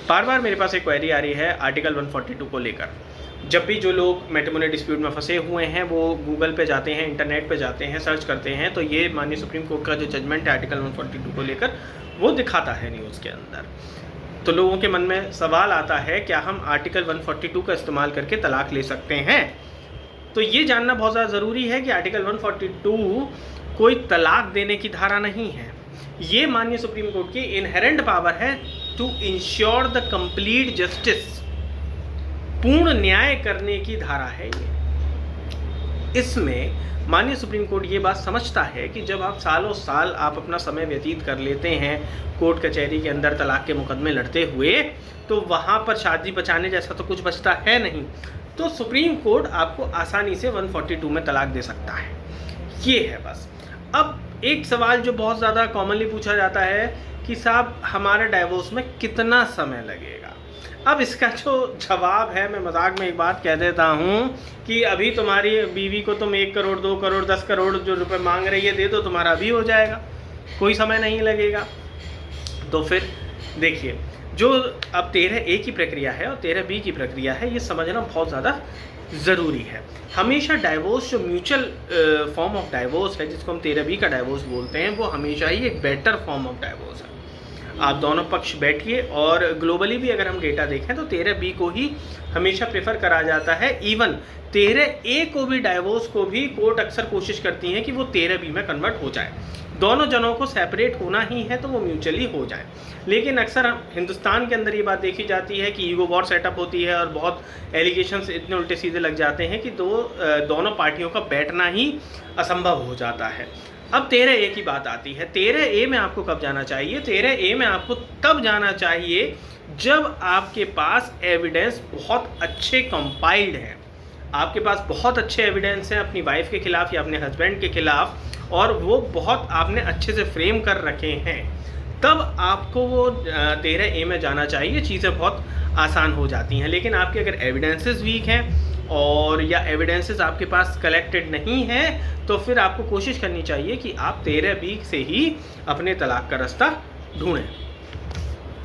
बार बार मेरे पास एक क्वेरी आ रही है आर्टिकल 142 को लेकर। जब भी जो लोग मैट्रिमोनी डिस्प्यूट में फंसे हुए हैं वो गूगल पे जाते हैं, इंटरनेट पे जाते हैं, सर्च करते हैं, तो ये माननीय सुप्रीम कोर्ट का जो जजमेंट है आर्टिकल 142 को लेकर वो दिखाता है न्यूज़ के अंदर। तो लोगों के मन में सवाल आता है, क्या हम आर्टिकल 142 का इस्तेमाल करके तलाक ले सकते हैं? तो ये जानना बहुत ज़्यादा ज़रूरी है कि आर्टिकल 142 कोई तलाक देने की धारा नहीं है। ये माननीय सुप्रीम कोर्ट की इनहेरेंट पावर है to ensure the complete justice, पूर्ण न्याय करने की धारा है ये। इसमें माननीय सुप्रीम कोर्ट ये बात समझता है कि जब आप सालों साल आप अपना समय व्यतीत कर लेते हैं कोर्ट कचहरी के अंदर तलाक के मुकदमे लड़ते हुए, तो वहाँ पर शादी बचाने जैसा तो कुछ बचता है नहीं। तो सुप्रीम कोर्ट आपको आसानी से 142 में तलाक दे सकता है, ये है बस। अब एक सवाल जो बहुत ज़्यादा कॉमनली पूछा जाता है कि साहब हमारे डाइवोर्स में कितना समय लगेगा। अब इसका जो जवाब है, मैं मजाक में एक बात कह देता हूँ कि अभी तुम्हारी बीवी को तुम 1 करोड़ 2 करोड़ 10 करोड़ जो रुपए मांग रही है दे दो, तुम्हारा अभी हो जाएगा, कोई समय नहीं लगेगा। तो फिर देखिए, जो अब 13A की प्रक्रिया है और 13B की प्रक्रिया है, ये समझना बहुत ज़्यादा ज़रूरी है। हमेशा डाइवोर्स जो म्यूचुअल फॉर्म ऑफ डाइवोर्स है, जिसको हम 13B का डाइवोर्स बोलते हैं, वो हमेशा ही एक बेटर फॉर्म ऑफ डाइवोर्स है। आप दोनों पक्ष बैठिए, और ग्लोबली भी अगर हम डेटा देखें तो 13B को ही हमेशा प्रेफर करा जाता है। इवन 13A को भी, डाइवोर्स को भी कोर्ट अक्सर कोशिश करती है कि वो 13B में कन्वर्ट हो जाए। दोनों जनों को सेपरेट होना ही है तो वो म्यूचुअली हो जाए। लेकिन अक्सर हिंदुस्तान के अंदर ये बात देखी जाती है कि ईगो वॉर सेटअप होती है और बहुत एलिगेशंस इतने उल्टे सीधे लग जाते हैं कि दोनों पार्टियों का बैठना ही असंभव हो जाता है। अब 13A की बात आती है। 13A में आपको कब जाना चाहिए? 13A में आपको तब जाना चाहिए जब आपके पास एविडेंस बहुत अच्छे कंपाइल्ड हैं, आपके पास बहुत अच्छे एविडेंस हैं अपनी वाइफ के खिलाफ या अपने हस्बैंड के खिलाफ, और वो बहुत आपने अच्छे से फ्रेम कर रखे हैं, तब आपको वो 13A में जाना चाहिए। चीज़ें बहुत आसान हो जाती हैं। लेकिन आपके अगर एविडेंसेस वीक हैं और या एविडेंसेस आपके पास कलेक्टेड नहीं है, तो फिर आपको कोशिश करनी चाहिए कि आप 13B से ही अपने तलाक का रास्ता ढूंढें।